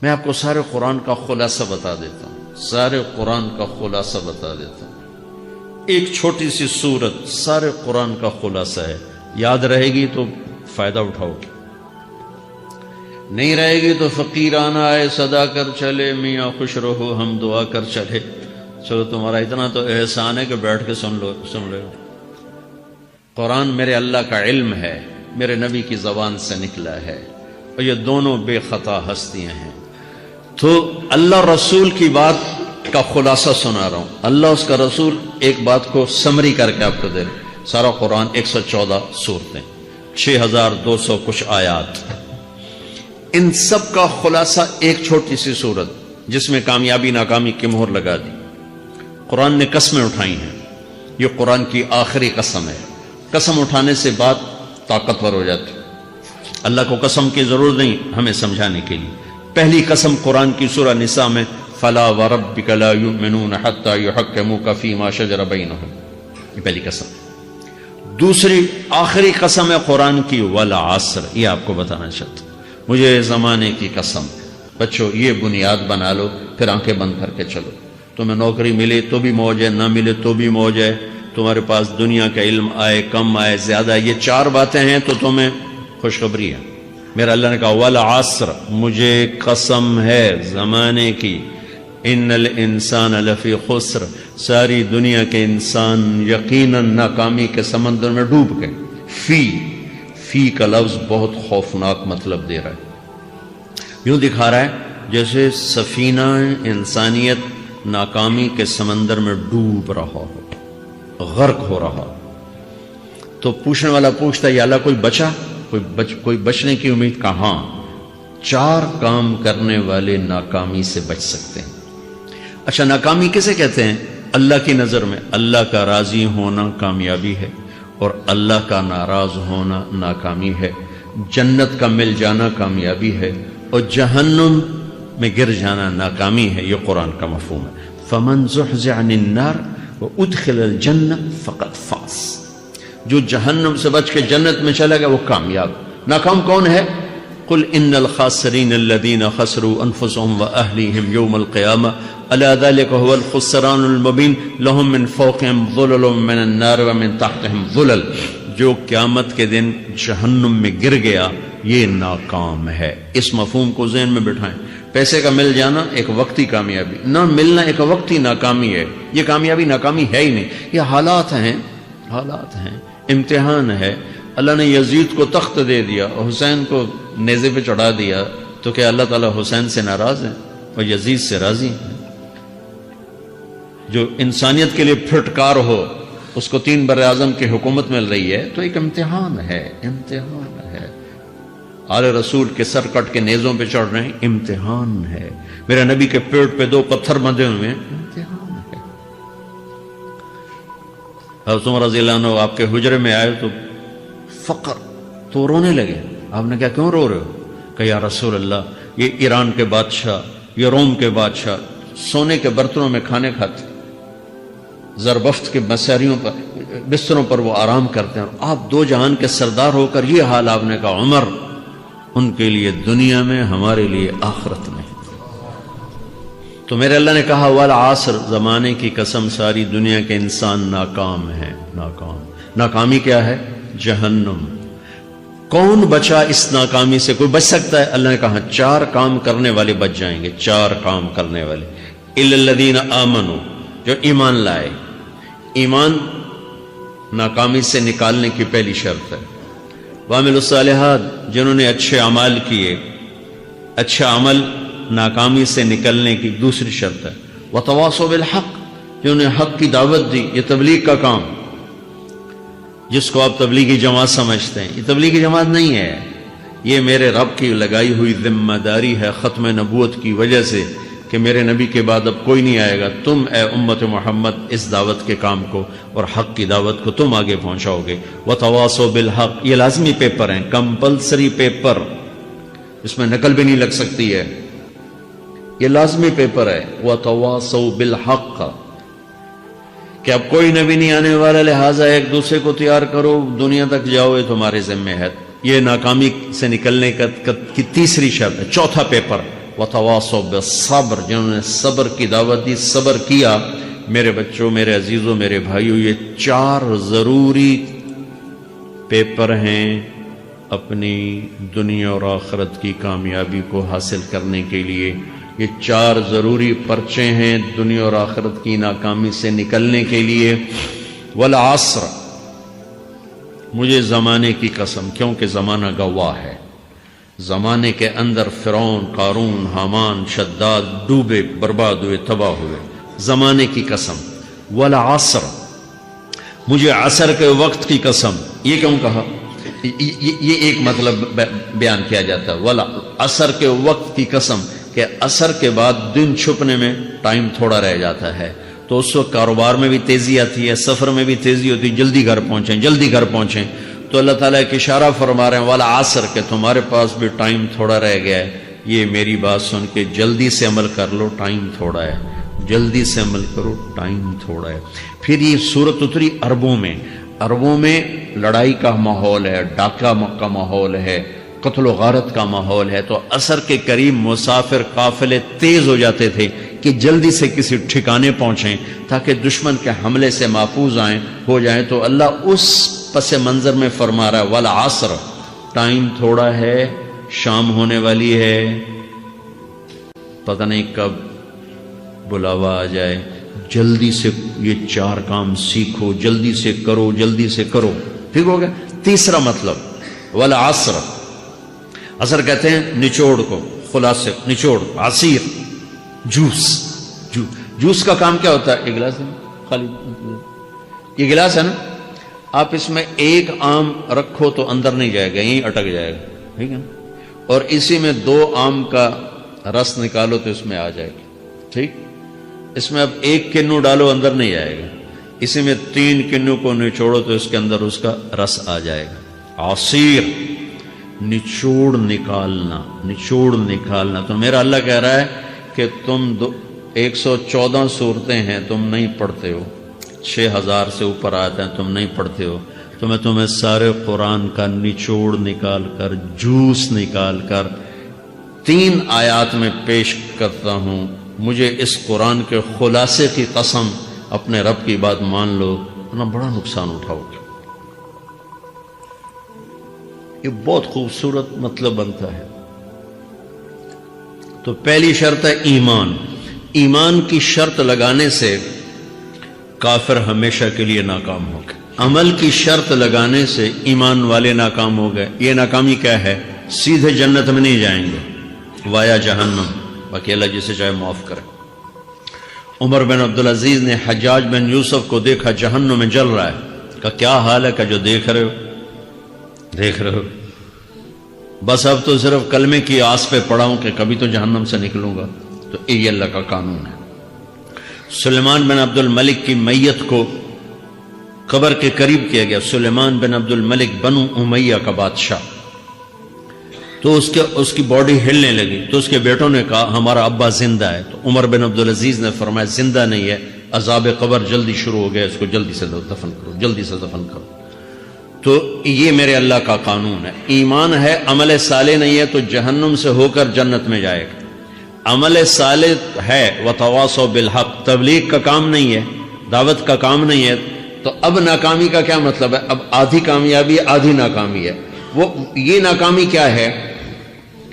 میں آپ کو سارے قرآن کا خلاصہ بتا دیتا ہوں، سارے قرآن کا خلاصہ بتا دیتا ہوں۔ ایک چھوٹی سی سورت سارے قرآن کا خلاصہ ہے، یاد رہے گی تو فائدہ اٹھاؤ گے، نہیں رہے گی تو فقیرانہ آئے صدا کر چلے، میاں خوش رہو ہم دعا کر چلے۔ چلو تمہارا اتنا تو احسان ہے کہ بیٹھ کے سن رہے ہو۔ قرآن میرے اللہ کا علم ہے، میرے نبی کی زبان سے نکلا ہے، اور یہ دونوں بے خطا ہستیاں ہیں۔ تو اللہ رسول کی بات کا خلاصہ سنا رہا ہوں، اللہ اس کا رسول ایک بات کو سمری کر کے آپ کو دے رہے۔ سارا قرآن 114 سورتیں، 6200 کچھ آیات، ان سب کا خلاصہ ایک چھوٹی سی سورت جس میں کامیابی ناکامی کی مہر لگا دی۔ قرآن نے قسمیں اٹھائی ہیں، یہ قرآن کی آخری قسم ہے۔ قسم اٹھانے سے بات طاقتور ہو جاتی، اللہ کو قسم کی ضرورت نہیں ہمیں سمجھانے کے لیے۔ پہلی قسم قرآن کی سورہ نساء میں فَلَا وَرَبِّكَ لَا يُؤْمِنُونَ حَتَّى يُحَكِّمُوكَ فِي مَا شَجَرَ بَيْنَهُمْ، یہ پہلی قسم۔ دوسری آخری قسم ہے قرآن کی وَالْعَصْرِ، یہ آپ کو بتانا چاہتا ہوں، مجھے زمانے کی قسم۔ بچوں یہ بنیاد بنا لو، پھر آنکھیں بند کر کے چلو۔ تمہیں نوکری ملے تو بھی موج ہے، نہ ملے تو بھی موج ہے، تمہارے پاس دنیا کا علم آئے کم آئے زیادہ، یہ چار باتیں ہیں تو تمہیں خوشخبری ہے۔ میرا اللہ نے کہا والعصر، مجھے قسم ہے زمانے کی، ان الانسان لفی خسر، ساری دنیا کے انسان یقیناً ناکامی کے سمندر میں ڈوب گئے۔ فی کا لفظ بہت خوفناک مطلب دے رہا ہے، یوں دکھا رہا ہے جیسے سفینہ انسانیت ناکامی کے سمندر میں ڈوب رہا ہو، غرق ہو رہا۔ تو پوچھنے والا پوچھتا ہے یا اللہ کوئی بچا، کوئی بچنے کی امید؟ کہاں؟ چار کام کرنے والے ناکامی سے بچ سکتے ہیں۔ اچھا ناکامی کسے کہتے ہیں؟ اللہ کی نظر میں اللہ کا راضی ہونا کامیابی ہے، اور اللہ کا ناراض ہونا ناکامی ہے۔ جنت کا مل جانا کامیابی ہے، اور جہنم میں گر جانا ناکامی ہے۔ یہ قرآن کا مفہوم ہے۔ فَمَنْ زُحْزِحَ عَنِ النَّارِ وَأُدْخِلَ الْجَنَّةَ فَقَدْ فَازَ، جو جہنم سے بچ کے جنت میں چلا گیا وہ کامیاب۔ ناکام کون ہے؟ قُلْ إِنَّ الْخَاسِرِينَ الَّذِينَ خَسِرُوا أَنفُسَهُمْ وَأَهْلِيهِمْ يَوْمَ الْقِيَامَةِ أَلَا ذَلِكَ هُوَ الْخُسْرَانُ الْمُبِينُ لَهُم مِّن فَوْقِهِمْ ظُلَلٌ مِّنَ النَّارِ وَمِن تَحْتِهِمْ ظُلَلٌ، جو قیامت کے دن جہنم میں گر گیا یہ ناکام ہے۔ اس مفہوم کو ذہن میں بٹھائیں۔ پیسے کا مل جانا ایک وقتی کامیابی، نہ ملنا ایک وقتی ناکامی ہے۔ یہ کامیابی ناکامی ہے ہی نہیں، یہ حالات ہیں، امتحان ہے۔ اللہ نے یزید کو تخت دے دیا اور حسین کو نیزے پہ چڑھا دیا، تو کیا اللہ تعالیٰ حسین سے ناراض ہے اور یزید سے راضی ہے؟ جو انسانیت کے لیے پھٹکار ہو اس کو 3 براعظم کی حکومت مل رہی ہے تو ایک امتحان ہے۔ آل رسول کے سر کٹ کے نیزوں پہ چڑھ رہے ہیں، امتحان ہے۔ میرے نبی کے پیٹ پہ 2 پتھر بندھے ہوئے ہیں، امتحان ہے۔ حضرت عمر رضی اللہ عنہ آپ کے حجرے میں آئے تو فقر، تو رونے لگے۔ آپ نے کہا کیوں رو رہے ہو؟ کہ یا رسول اللہ یہ ایران کے بادشاہ، یہ روم کے بادشاہ سونے کے برتنوں میں کھانے کھاتے، زربفت کے بستروں پر وہ آرام کرتے ہیں، اور آپ 2 جہان کے سردار ہو کر یہ حال۔ آپ نے کہا عمر ان کے لیے دنیا میں، ہمارے لیے آخرت میں۔ تو میرے اللہ نے کہا والعصر، زمانے کی قسم ساری دنیا کے انسان ناکام ہیں، ناکامی کیا ہے؟ جہنم۔ کون بچا اس ناکامی سے؟ کوئی بچ سکتا ہے؟ اللہ نے کہا 4 کام کرنے والے بچ جائیں گے، 4 کام کرنے والے۔ اِلَّا الَّذِينَ آمَنُوا، جو ایمان لائے۔ ایمان ناکامی سے نکالنے کی پہلی شرط ہے۔ وَعَمِلُوا الصَّالِحَاتِ، جنہوں نے اچھے اعمال کیے، اچھا عمل ناکامی سے نکلنے کی دوسری شرط ہے۔ وَتَوَاصَوْا بِالْحَقِّ، جنہوں نے حق کی دعوت دی۔ یہ تبلیغ کا کام، جس کو آپ تبلیغی جماعت سمجھتے ہیں، یہ تبلیغی جماعت نہیں ہے، یہ میرے رب کی لگائی ہوئی ذمہ داری ہے ختم نبوت کی وجہ سے کہ میرے نبی کے بعد اب کوئی نہیں آئے گا۔ تم اے امت محمد اس دعوت کے کام کو اور حق کی دعوت کو تم آگے پہنچاؤ گے۔ وَتَوَاصَوْا بِالْحَقِّ، یہ لازمی پیپر ہیں، کمپلسری پیپر، اس میں نقل بھی نہیں لگ سکتی ہے، یہ لازمی پیپر ہے۔ وَتَوَاصَوْا بِالْحَقِّ، کہ اب کوئی نبی نہیں آنے والا، لہٰذا ایک دوسرے کو تیار کرو، دنیا تک جاؤ، یہ تمہارے ذمہ ہے۔ یہ ناکامی سے نکلنے کی تیسری شرط ہے۔ چوتھا پیپر وتواصوا بالصبر، جنہوں نے صبر کی دعوت دی، صبر کیا۔ میرے بچوں، میرے عزیزوں، میرے بھائیوں، یہ 4 ضروری پیپر ہیں اپنی دنیا اور آخرت کی کامیابی کو حاصل کرنے کے لیے۔ یہ 4 ضروری پرچے ہیں دنیا اور آخرت کی ناکامی سے نکلنے کے لیے۔ والعصر، مجھے زمانے کی قسم، کیونکہ زمانہ گواہ ہے، زمانے کے اندر فرعون، قارون، حامان، شداد ڈوبے، برباد ہوئے، تباہ ہوئے، زمانے کی قسم۔ والعصر، مجھے عصر کے وقت کی قسم۔ یہ کیوں کہا؟ یہ ایک مطلب بیان کیا جاتا ہے، والعصر کے وقت کی قسم، کہ عصر کے بعد دن چھپنے میں ٹائم تھوڑا رہ جاتا ہے، تو اس وقت کاروبار میں بھی تیزی آتی ہے، سفر میں بھی تیزی ہوتی ہے، جلدی گھر پہنچیں، جلدی گھر پہنچیں۔ تو اللہ تعالیٰ ایک اشارہ فرما رہے ہیں والعصر، کہ تمہارے پاس بھی ٹائم تھوڑا رہ گیا ہے، یہ میری بات سن کے جلدی سے عمل کر لو، ٹائم تھوڑا ہے، جلدی سے عمل کرو، ٹائم تھوڑا ہے۔ پھر یہ سورت اتری عربوں میں، عربوں میں لڑائی کا ماحول ہے، ڈاکہ کا ماحول ہے، قتل و غارت کا ماحول ہے، تو عصر کے قریب مسافر قافلے تیز ہو جاتے تھے کہ جلدی سے کسی ٹھکانے پہنچیں تاکہ دشمن کے حملے سے محفوظ ہو جائیں۔ تو اللہ اس پس منظر میں فرما رہا ہے والعصر، ٹائم تھوڑا ہے، شام ہونے والی ہے، پتہ نہیں کب بلاوا آ جائے، جلدی سے یہ 4 کام سیکھو، جلدی سے کرو، جلدی سے کرو۔ ٹھیک ہو گیا؟ تیسرا مطلب والعصر، عصر کہتے ہیں نچوڑ کو، خلاصے، نچوڑ، عصیر، جوس کا کام کیا ہوتا ہے؟ ایک گلاس ہے خالی، یہ گلاس ہے نا، آپ اس میں 1 آم رکھو تو اندر نہیں جائے گا، یہیں اٹک جائے گا، ٹھیک ہے نا؟ اور اسی میں 2 آم کا رس نکالو تو اس میں آ جائے گا، ٹھیک؟ اس میں اب 1 کنو ڈالو، اندر نہیں جائے گا، اسی میں 3 کنو کو نچوڑو تو اس کے اندر اس کا رس آ جائے گا۔ عصیر، نچوڑ نکالنا، نچوڑ نکالنا۔ تو میرا اللہ کہہ رہا ہے کہ تم 114 صورتیں ہیں، تم نہیں پڑھتے ہو، 6000 سے اوپر آتے ہیں، تم نہیں پڑھتے ہو، تو میں تمہیں سارے قرآن کا نچوڑ نکال کر، جوس نکال کر 3 آیات میں پیش کرتا ہوں۔ مجھے اس قرآن کے خلاصے کی قسم، اپنے رب کی بات مان لو، ورنہ بڑا نقصان اٹھاؤ گے۔ یہ بہت خوبصورت مطلب بنتا ہے۔ تو پہلی شرط ہے ایمان۔ ایمان کی شرط لگانے سے کافر ہمیشہ کے لیے ناکام ہو گئے، عمل کی شرط لگانے سے ایمان والے ناکام ہو گئے۔ یہ ناکامی کیا ہے؟ سیدھے جنت میں نہیں جائیں گے، وایا جہنم، باقی اللہ جسے چاہے معاف کرے۔ عمر بن عبدالعزیز نے حجاج بن یوسف کو دیکھا جہنم میں جل رہا ہے، کہا کیا حال ہے؟ کہ جو دیکھ رہے ہو، بس اب تو صرف کلمے کی آس پہ پڑا ہوں کہ کبھی تو جہنم سے نکلوں گا۔ تو یہ اللہ کا قانون ہے۔ سلیمان بن عبد الملک کی میت کو قبر کے قریب کیا گیا، سلیمان بن عبد الملک بنو امیہ کا بادشاہ، تو اس کی باڈی ہلنے لگی، تو اس کے بیٹوں نے کہا ہمارا ابا زندہ ہے۔ تو عمر بن عبدالعزیز نے فرمایا زندہ نہیں ہے، عذاب قبر جلدی شروع ہو گیا، اس کو جلدی سے دفن کرو، جلدی سے دفن کرو۔ تو یہ میرے اللہ کا قانون ہے۔ ایمان ہے، عمل صالح نہیں ہے تو جہنم سے ہو کر جنت میں جائے گا۔ عمل صالح ہے، وتواصوا بالحق، تبلیغ کا کام نہیں ہے، دعوت کا کام نہیں ہے، تو اب ناکامی کا کیا مطلب ہے؟ اب آدھی کامیابی ہے، آدھی ناکامی ہے۔ وہ یہ ناکامی کیا ہے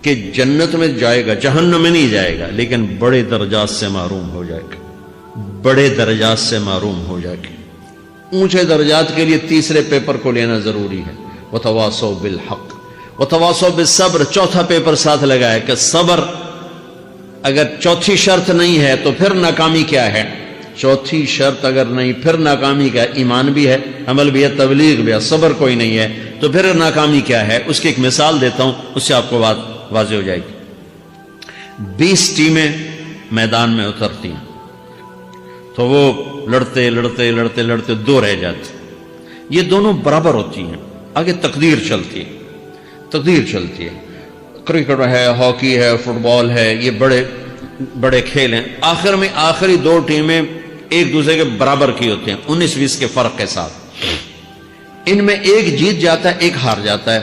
کہ جنت میں جائے گا، جہنم میں نہیں جائے گا، لیکن بڑے درجات سے محروم ہو جائے گا، بڑے درجات سے محروم ہو جائے گا۔ اونچے درجات کے لیے تیسرے پیپر کو لینا ضروری ہے، وتواصوا بالحق وتواصوا بالصبر۔ چوتھا پیپر ساتھ لگایا کہ صبر، اگر چوتھی شرط نہیں ہے تو پھر ناکامی کیا ہے؟ چوتھی شرط اگر نہیں، پھر ناکامی کیا ہے؟ ایمان بھی ہے، عمل بھی ہے، تبلیغ بھی ہے، صبر کوئی نہیں ہے، تو پھر ناکامی کیا ہے؟ اس کی ایک مثال دیتا ہوں، اس سے آپ کو بات واضح ہو جائے گی۔ 20 ٹیمیں میدان میں اترتی ہیں، تو وہ لڑتے لڑتے لڑتے لڑتے 2 رہ جاتے، یہ دونوں برابر ہوتی ہیں، آگے تقدیر چلتی ہے، تقدیر چلتی ہے۔ کرکٹ ہے، ہاکی ہے، فٹ بال ہے، یہ بڑے بڑے کھیل ہیں۔ آخر میں آخری 2 ٹیمیں ایک دوسرے کے برابر کی ہوتی ہیں، 19-20 کے فرق کے ساتھ۔ ان میں ایک جیت جاتا ہے، ایک ہار جاتا ہے۔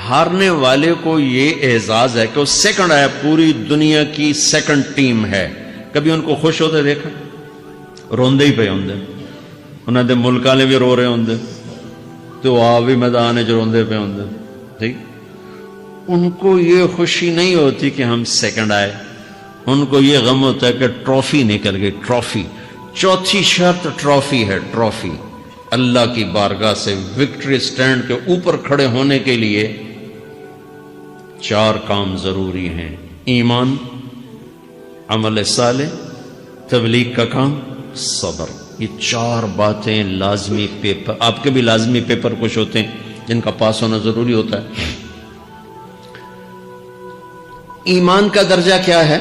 ہارنے والے کو یہ اعزاز ہے کہ وہ سیکنڈ آیا، پوری دنیا کی سیکنڈ ٹیم ہے. کبھی ان کو خوش ہوتے دیکھا؟ روندے ہی پہ ہوندے، انہوں نے ملک والے بھی رو رہے ہوندے تو آپ بھی میدان جو روندے پہ ہوندے. ٹھیک، ان کو یہ خوشی نہیں ہوتی کہ ہم سیکنڈ آئے، ان کو یہ غم ہوتا ہے کہ ٹرافی نکل گئی. ٹرافی، چوتھی شرط ٹرافی ہے. ٹرافی اللہ کی بارگاہ سے وکٹری سٹینڈ کے اوپر کھڑے ہونے کے لیے 4 کام ضروری ہیں: ایمان، عمل صالح، تبلیغ کا کام، صبر. یہ 4 باتیں لازمی پیپر، آپ کے بھی لازمی پیپر کچھ ہوتے ہیں جن کا پاس ہونا ضروری ہوتا ہے. ایمان کا درجہ کیا ہے؟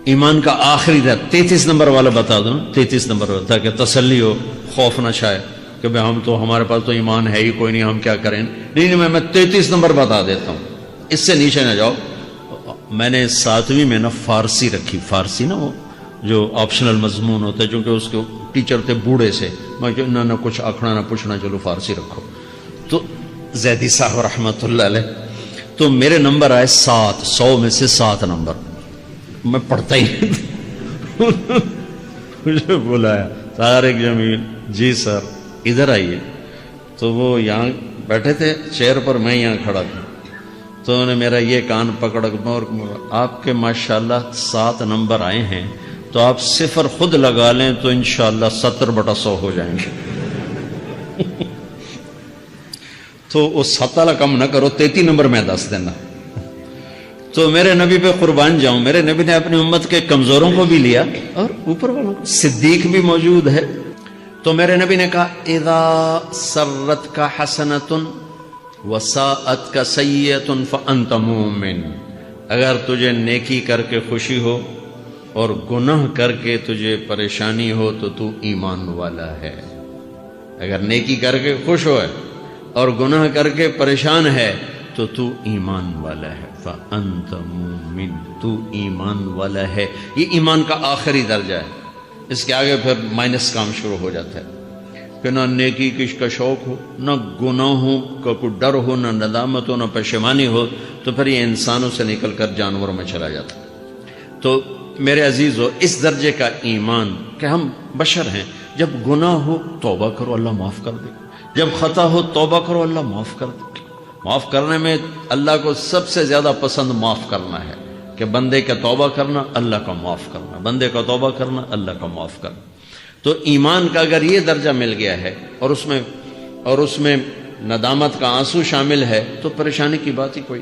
ایمان کا آخری درجہ 33 نمبر والا بتا دو. 33 نمبر والا، تاکہ تسلی ہو، خوف نہ چھائے کہ بھئی ہم تو، ہمارے پاس تو ایمان ہے ہی کوئی نہیں، ہم کیا کریں. نہیں، میں 33 نمبر بتا دیتا ہوں، اس سے نیچے نہ جاؤ. میں نے 7ویں میں نا فارسی رکھی. فارسی نا وہ جو آپشنل مضمون ہوتا ہے، چونکہ اس کے ٹیچر تھے بوڑھے سے، میں کہ نہ کچھ آکھنا نہ پوچھنا، چلو فارسی رکھو. تو زیدی صاحب رحمۃ اللہ علیہ، تو میرے نمبر آئے 7، 100 میں سے 7 نمبر. میں پڑھتا ہی نہیں. مجھے بلایا طارق جمیل، جی سر ادھر آئیے. تو وہ یہاں بیٹھے تھے چیئر پر، میں یہاں کھڑا تھا. تو انہوں نے میرا یہ کان پکڑ اور آپ کے ماشاءاللہ 7 نمبر آئے ہیں، تو آپ 0 خود لگا لیں تو انشاءاللہ 70/100 ہو جائیں گے. تو وہ 7 والا کم نہ کرو، 33 نمبر میں 10 دینا. تو میرے نبی پہ قربان جاؤں، میرے نبی نے اپنی امت کے کمزوروں کو بھی لیا اور اوپر والوں کو. صدیق بھی موجود ہے. تو میرے نبی نے کہا اذا سرت کا حسنۃ وساءت کا سیئۃ فانت مومن. اگر تجھے نیکی کر کے خوشی ہو اور گناہ کر کے تجھے پریشانی ہو تو تو ایمان والا ہے. اگر نیکی کر کے خوش ہو اور گناہ کر کے پریشان ہے تو تو ایمان والا ہے. فانت مومن، تو ایمان والا ہے. یہ ایمان کا آخری درجہ ہے. اس کے آگے پھر مائنس کام شروع ہو جاتا ہے کہ نہ نیکی کش کا شوق ہو، نہ گناہوں کا کوئی ڈر ہو، نہ ندامت ہو، نہ پشیمانی ہو، تو پھر یہ انسانوں سے نکل کر جانوروں میں چلا جاتا ہے. تو میرے عزیزو، اس درجے کا ایمان کہ ہم بشر ہیں، جب گناہ ہو توبہ کرو، اللہ معاف کر دے. جب خطا ہو توبہ کرو، اللہ معاف کر دے. معاف کرنے میں اللہ کو سب سے زیادہ پسند معاف کرنا ہے، کہ بندے کا توبہ کرنا، اللہ کا معاف کرنا، بندے کا توبہ کرنا، اللہ کا معاف کرنا. تو ایمان کا اگر یہ درجہ مل گیا ہے اور اس میں ندامت کا آنسو شامل ہے تو پریشانی کی بات ہی کوئی.